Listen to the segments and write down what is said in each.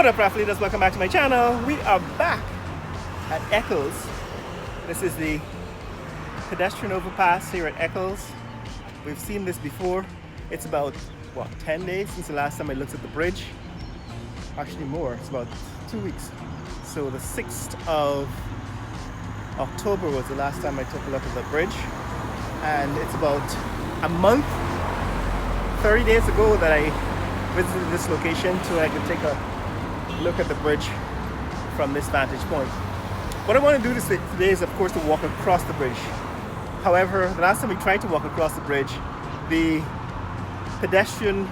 What up, athletes? Welcome back to my channel. We are back at Eccles. This is the pedestrian overpass here at Eccles. We've seen this before. It's about, what, 10 days since the last time I looked at the bridge? Actually more, it's about 2 weeks. So the 6th of October was the last time I took a look at the bridge. And it's about a month, 30 days ago that I visited this location so I could take a look at the bridge from this vantage point. What I want to do today is, of course, to walk across the bridge. However, the last time we tried to walk across the bridge, the pedestrian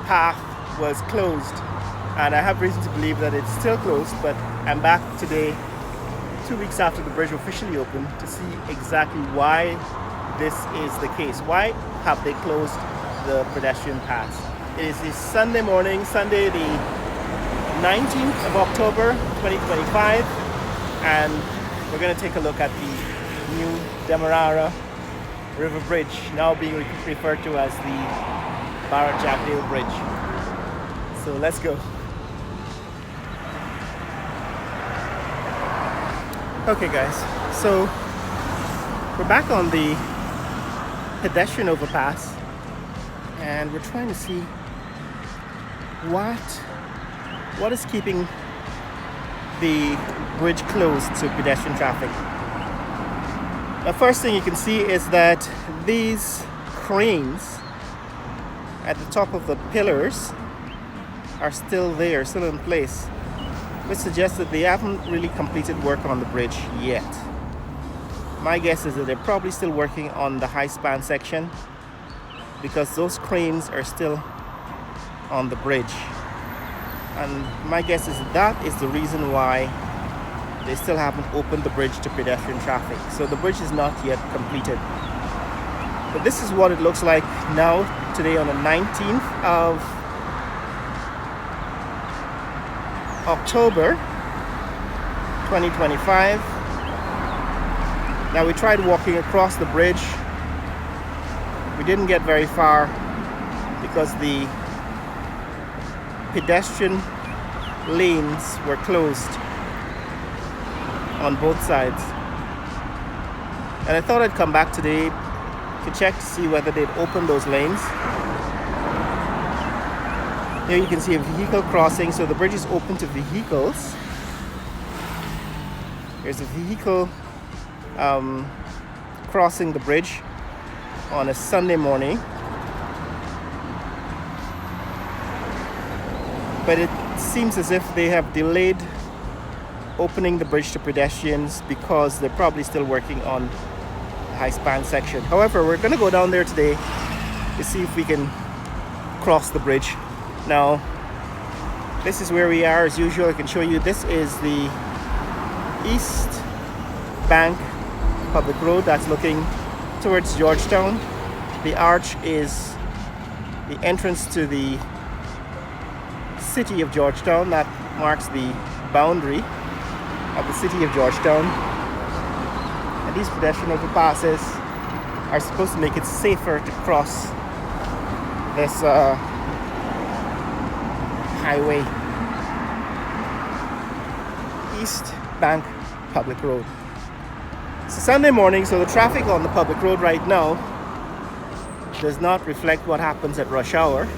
path was closed, and I have reason to believe that it's still closed, but I'm back today 2 weeks after the bridge officially opened to see exactly why this is the case. Why have they closed the pedestrian paths? It is this Sunday morning, Sunday the 19th of October 2025, and we're going to take a look at the new Demerara River Bridge, now being referred to as the Barrett-Jackdale Bridge. So let's go. Okay guys, so we're back on the pedestrian overpass and we're trying to see what is keeping the bridge closed to pedestrian traffic. The first thing you can see is that these cranes at the top of the pillars are still there, still in place, which suggests that they haven't really completed work on the bridge yet. My guess is that they're probably still working on the high span section because those cranes are still on the bridge. And my guess is that is the reason why they still haven't opened the bridge to pedestrian traffic. So the bridge is not yet completed. But this is what it looks like now, today on the 19th of October 2025. Now we tried walking across the bridge. We didn't get very far because the pedestrian lanes were closed on both sides. And I thought I'd come back today to check to see whether they'd opened those lanes. Here you can see a vehicle crossing, so the bridge is open to vehicles. There's a vehicle crossing the bridge on a Sunday morning. But it seems as if they have delayed opening the bridge to pedestrians because they're probably still working on the high span section. However, we're going to go down there today to see if we can cross the bridge. Now, this is where we are as usual. I can show you this is the East Bank Public Road that's looking towards Georgetown. The arch is the entrance to the city of Georgetown. That marks the boundary of the city of Georgetown. And these pedestrian overpasses are supposed to make it safer to cross this highway. East Bank Public Road. It's a Sunday morning, so the traffic on the public road right now does not reflect what happens at rush hour.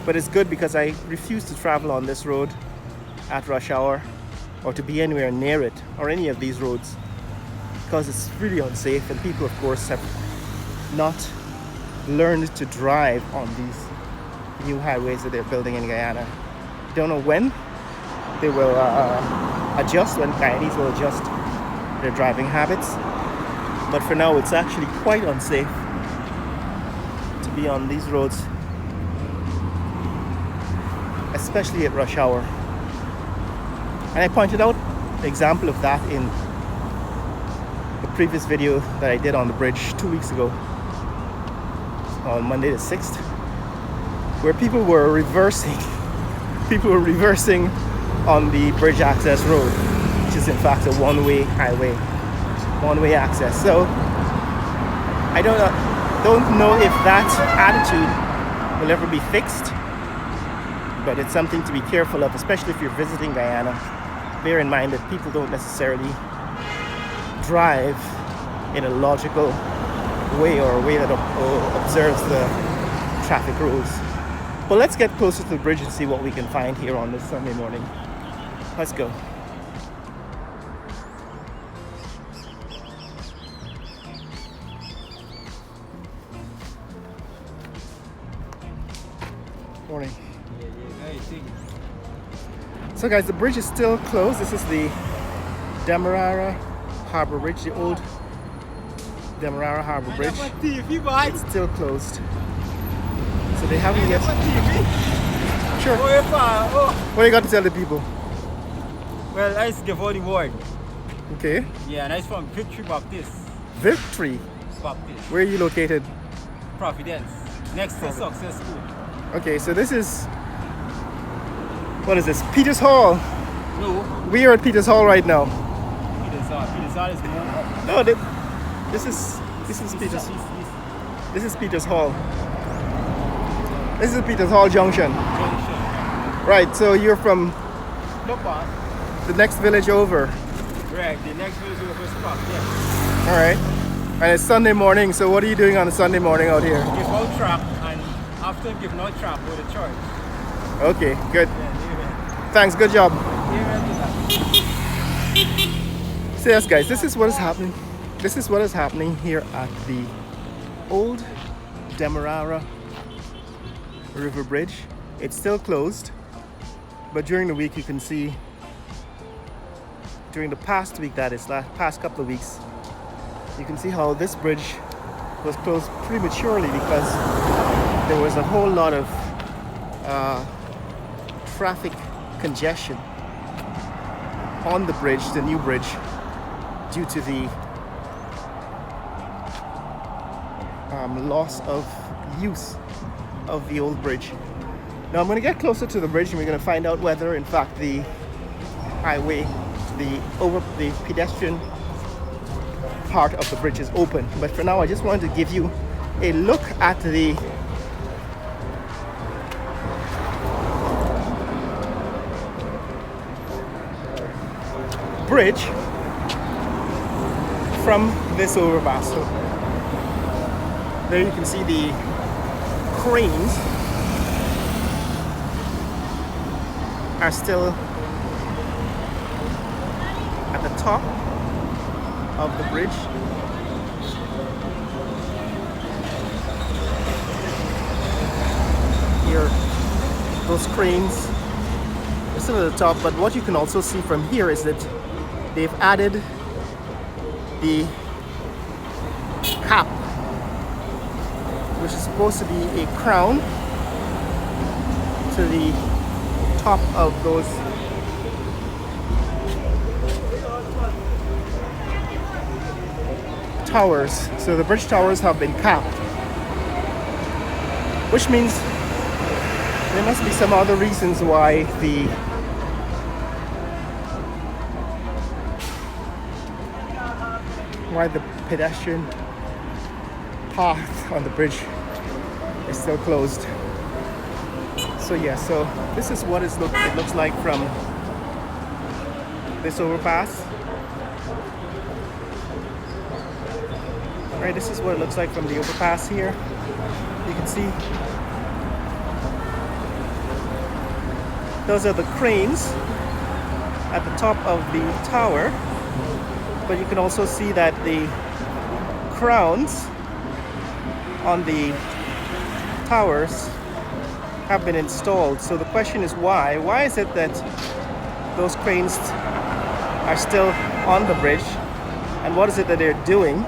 But it's good because I refuse to travel on this road at rush hour or to be anywhere near it or any of these roads because it's really unsafe, and people, of course, have not learned to drive on these new highways that they're building in Guyana. Don't know when they will adjust, when Guyanese will adjust their driving habits, but for now it's actually quite unsafe to be on these roads, especially at rush hour. And I pointed out the example of that in the previous video that I did on the bridge 2 weeks ago, on Monday the 6th, where people were reversing on the bridge access road, which is in fact a one-way highway, one-way access. So I don't know if that attitude will ever be fixed, but it's something to be careful of, especially if you're visiting Guyana. Bear in mind that people don't necessarily drive in a logical way or a way that observes the traffic rules. But let's get closer to the bridge and see what we can find here on this Sunday morning. Let's go. Morning. So guys, the bridge is still closed. This is the Demerara Harbor Bridge, the old Demerara Harbor Bridge. It's still closed. So they haven't yet. Sure. What do you got to tell the people? Well, I give all the word. Okay. Yeah, and I from Victory Baptist. Victory? Baptist. Where are you located? Providence. Next to Success School. Okay, so this is, what is this? Peters Hall. No. We are at Peters Hall right now. Peters Hall is more. No, this is Peters. This is Peters Hall. This is Peters Hall Junction. Right, so you're from the next village over. Right, the next village over is Providence. All right. And it's Sunday morning, so what are you doing on a Sunday morning out here? Give out trap, and after giving out trap, go to church. Okay, good. Yeah, thanks, good job. yeah. So yes guys, this is what is happening. This is what is happening here at the old Demerara River Bridge. It's still closed, but during the week you can see, during the past week, that is, past couple of weeks, you can see how this bridge was closed prematurely because there was a whole lot of traffic congestion on the bridge, the new bridge, due to the loss of use of the old bridge. Now I'm going to get closer to the bridge and we're going to find out whether in fact the highway, the pedestrian part of the bridge is open. But for now I just wanted to give you a look at the bridge from this overpass. So there you can see the cranes are still at the top of the bridge. Here, those cranes are still at the top, but what you can also see from here is that they've added the cap, which is supposed to be a crown, to the top of those towers. So the bridge towers have been capped, which means there must be some other reasons why the pedestrian path on the bridge is still closed. So yeah, so this is what it looks like from this overpass. Alright, this is what it looks like from the overpass here. You can see those are the cranes at the top of the tower, but you can also see that the crowns on the towers have been installed. So the question is why? Why is it that those cranes are still on the bridge? And what is it that they're doing?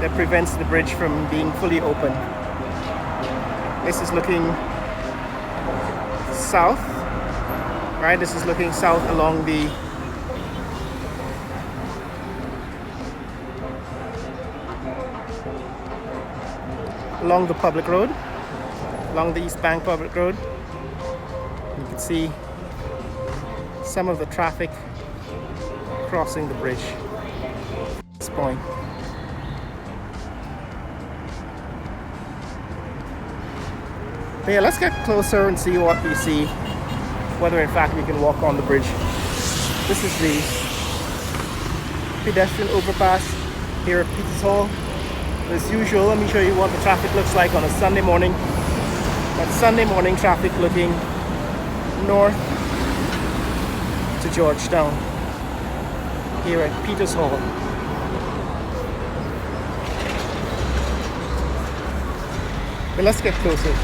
That prevents the bridge from being fully open. This is looking south, right? This is looking south along the public road, along the East Bank public road. You can see some of the traffic crossing the bridge at this point. But yeah, let's get closer and see what we see, whether in fact we can walk on the bridge. This is the pedestrian overpass here at Peters Hall. As usual, let me show you what the traffic looks like on a Sunday morning. That's Sunday morning traffic looking north to Georgetown here at Peters Hall. But let's get closer.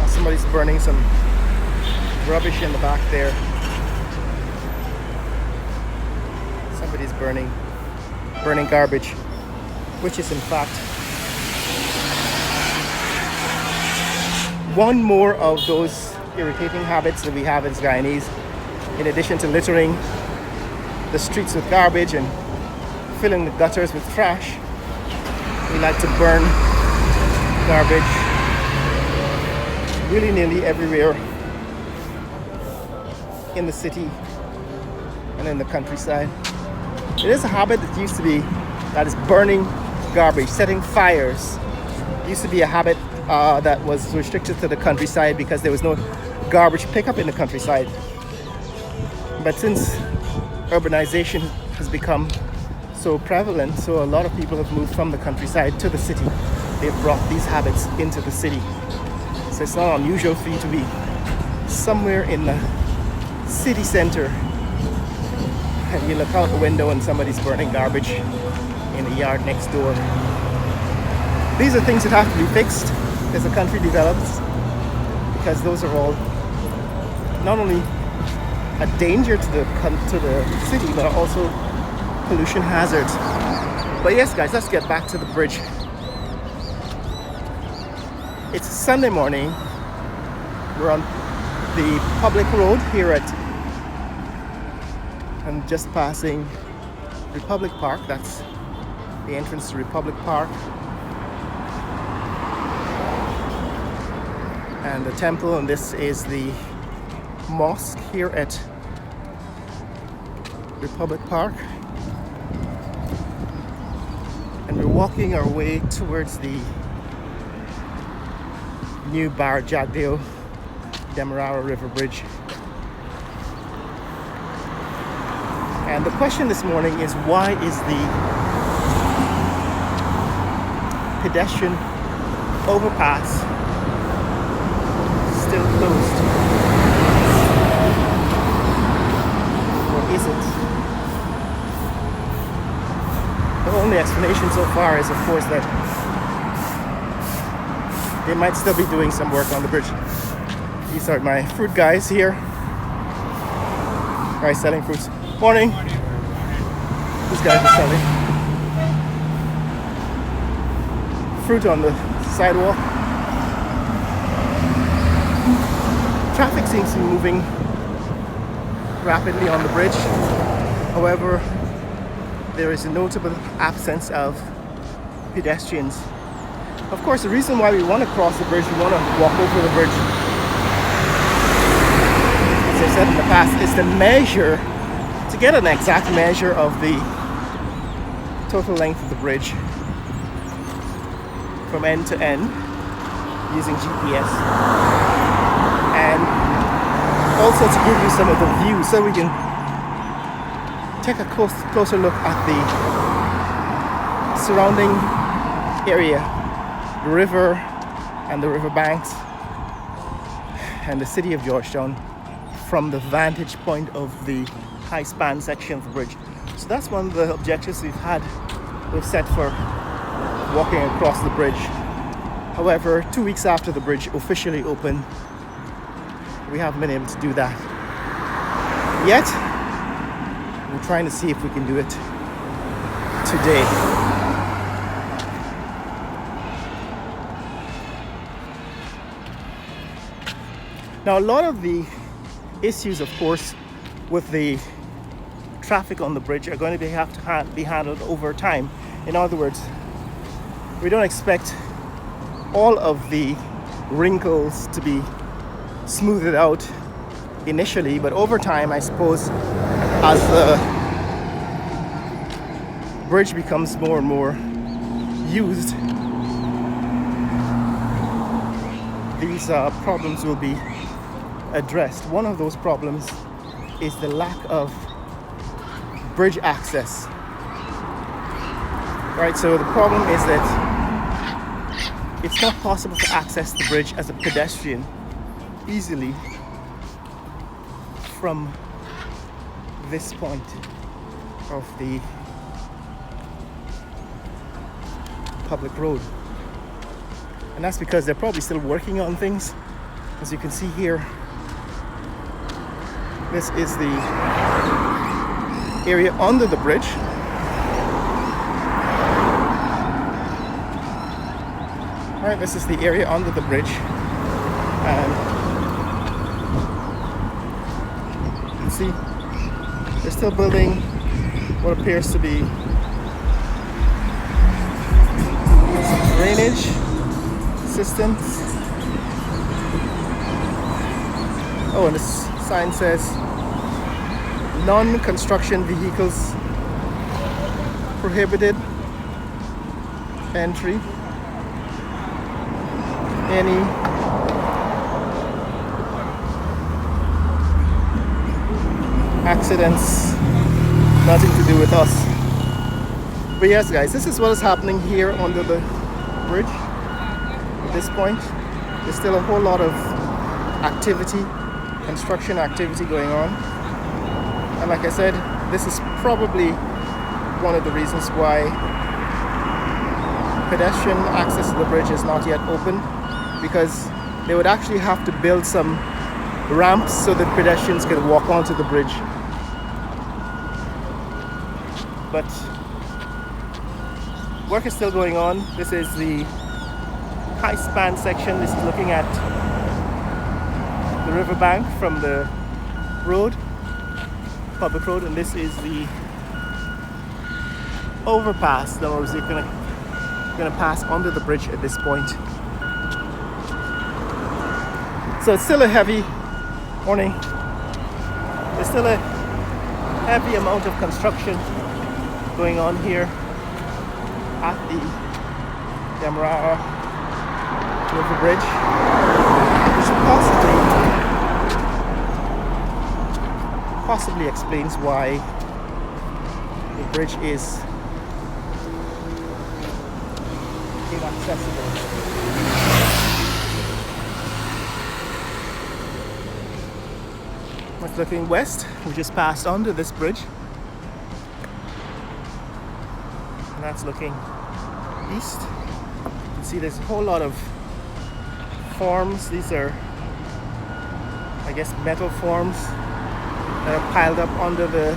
Somebody's burning some rubbish in the back there. Somebody's burning garbage, which is in fact one more of those irritating habits that we have as Guyanese. In addition to littering the streets with garbage and filling the gutters with trash, we like to burn garbage willy-nilly everywhere in the city and in the countryside. It is a habit that is burning garbage, setting fires. It used to be a habit that was restricted to the countryside because there was no garbage pickup in the countryside. But since urbanization has become so prevalent, so a lot of people have moved from the countryside to the city. They've brought these habits into the city. So it's not unusual for you to be somewhere in the city center and you look out the window and somebody's burning garbage in the yard next door. These are things that have to be fixed as the country develops, because those are all not only a danger to the city, but also pollution hazards. But yes, guys, let's get back to the bridge. It's a Sunday morning. We're on the public road here I'm just passing Republic Park. That's the entrance to Republic Park. And the temple, and this is the mosque here at Republic Park. And we're walking our way towards the new Bar Jagdeo Demerara River Bridge. And the question this morning is, why is the pedestrian overpass still closed? Or is it? The only explanation so far is, of course, that they might still be doing some work on the bridge. These are my fruit guys here. Guys selling fruits. Morning. These guys are selling fruit on the sidewalk. Traffic seems to be moving rapidly on the bridge. However, there is a notable absence of pedestrians. Of course, the reason why we want to cross the bridge, we want to walk over the bridge, as I said in the past, is to get an exact measure of the total length of the bridge from end to end using GPS, and also to give you some of the view so we can take a closer look at the surrounding area, the river and the river banks and the city of Georgetown from the vantage point of the high span section of the bridge. So that's one of the objectives we've set for walking across the bridge. However, 2 weeks after the bridge officially opened, we haven't been able to do that yet. We're trying to see if we can do it today. Now, a lot of the issues, of course, with the traffic on the bridge are going to have to be handled over time. In other words, we don't expect all of the wrinkles to be smoothed out initially, but over time, I suppose, as the bridge becomes more and more used, these problems will be addressed. One of those problems is the lack of bridge access. Right, so the problem is that it's not possible to access the bridge as a pedestrian easily from this point of the public road. And that's because they're probably still working on things. As you can see here, this is the area under the bridge. All right, this is the area under the bridge, and you can see they're still building what appears to be some drainage systems. Oh, and this sign says non-construction vehicles prohibited entry. Any accidents, nothing to do with us. But yes, guys, this is what is happening here under the bridge. At this point, there's still a whole lot of activity, construction activity going on. And like I said, this is probably one of the reasons why pedestrian access to the bridge is not yet open, because they would actually have to build some ramps so that pedestrians can walk onto the bridge. But work is still going on. This is the high span section. This is looking at the riverbank from the road, public road, and this is the overpass. In other words, you're gonna pass under the bridge at this point. So it's still a heavy morning. There's still a heavy amount of construction going on here at the Demerara River Bridge, which possibly explains why the bridge is inaccessible. We're looking west. We just passed under this bridge, and that's looking east. You can see there's a whole lot of forms. These are, I guess, metal forms that are piled up under the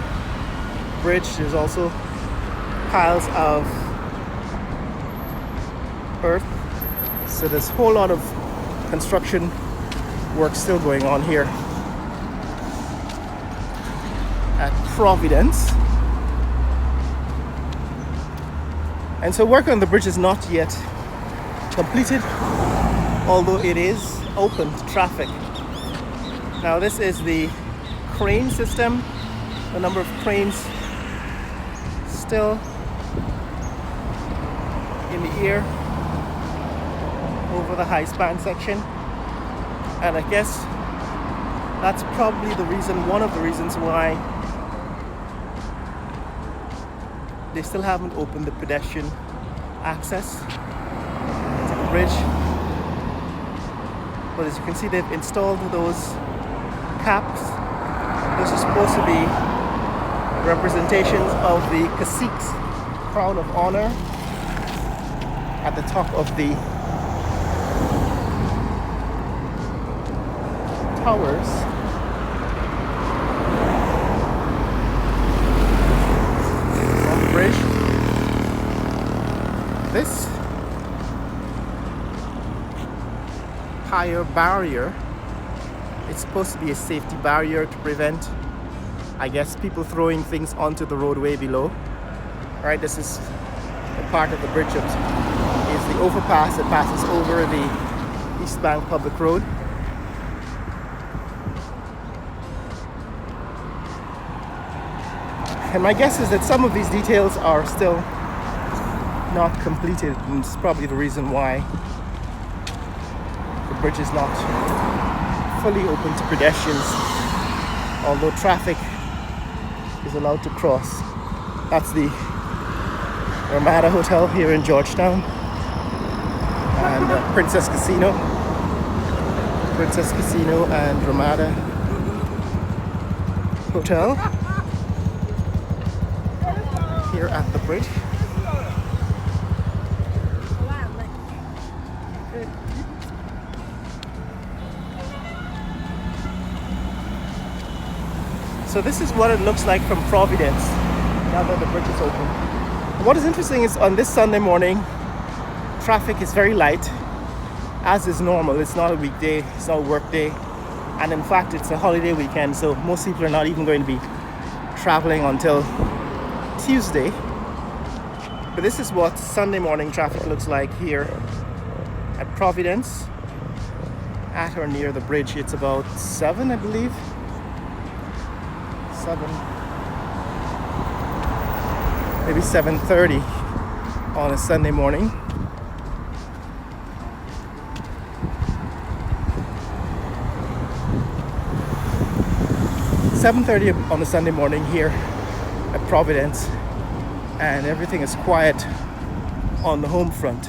bridge. There's also piles of earth. So there's a whole lot of construction work still going on here at Providence. And so work on the bridge is not yet completed, although it is open to traffic. Now this is the crane system. The number of cranes still in the air over the high span section. And I guess that's probably the reason, one of the reasons why they still haven't opened the pedestrian access to the bridge. But as you can see, they've installed those caps. Those are supposed to be representations of the cacique's crown of honor at the top of the towers. On the bridge. This higher barrier, it's supposed to be a safety barrier to prevent, I guess, people throwing things onto the roadway below. Right, this is a part of the bridge that is the overpass that passes over the East Bank Public Road. And my guess is that some of these details are still not completed, and it's probably the reason why the bridge is not fully open to pedestrians, although traffic is allowed to cross. That's the Ramada Hotel here in Georgetown, and Princess Casino and Ramada Hotel here at the bridge. So this is what it looks like from Providence now that the bridge is open. And what is interesting is on this Sunday morning, traffic is very light, as is normal. It's not a weekday, it's not a work day, and in fact it's a holiday weekend, so most people are not even going to be traveling until Tuesday. But this is what Sunday morning traffic looks like here at Providence, at or near the bridge. It's about 7, I believe. 7, maybe 7:30 on a Sunday morning. On a Sunday morning here at Providence, and everything is quiet on the home front.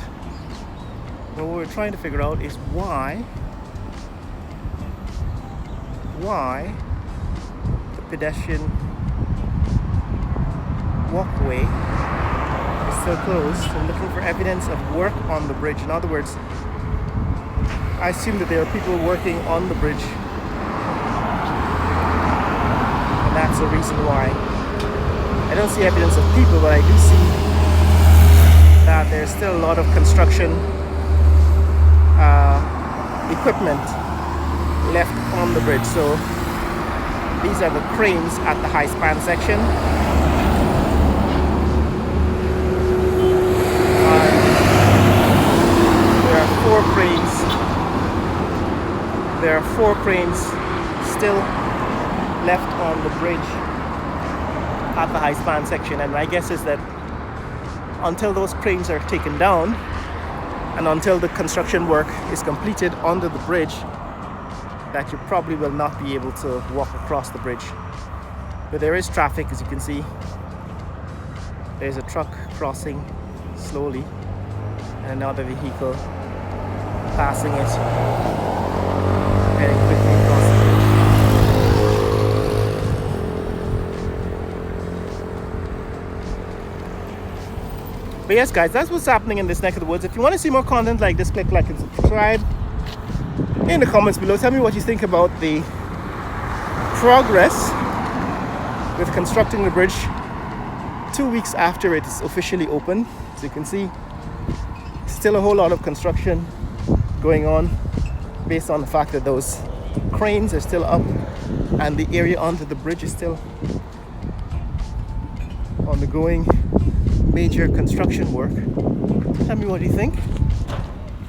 But what we're trying to figure out is why the pedestrian walkway is still closed. I'm looking for evidence of work on the bridge. In other words, I assume that there are people working on the bridge, and that's the reason why. I don't see evidence of people, but I do see that there's still a lot of construction equipment left on the bridge. So these are the cranes at the high span section. There are 4 cranes still left on the bridge at the high span section, and my guess is that until those cranes are taken down and until the construction work is completed under the bridge, that you probably will not be able to walk across the bridge. But there is traffic, as you can see. There's a truck crossing slowly and another vehicle passing it, heading quickly across the bridge. But yes guys, that's what's happening in this neck of the woods. If you want to see more content like this, click like and subscribe. In the comments below, tell me what you think about the progress with constructing the bridge 2 weeks after it's officially open. As you can see, still a whole lot of construction going on, based on the fact that those cranes are still up and the area under the bridge is still undergoing major construction work. Tell me what you think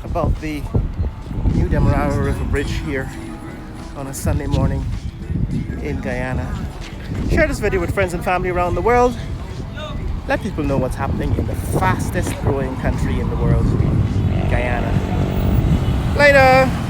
about the new Demerara River Bridge here on a Sunday morning in Guyana. Share this video with friends and family around the world. Let people know what's happening in the fastest growing country in the world, Guyana. Later!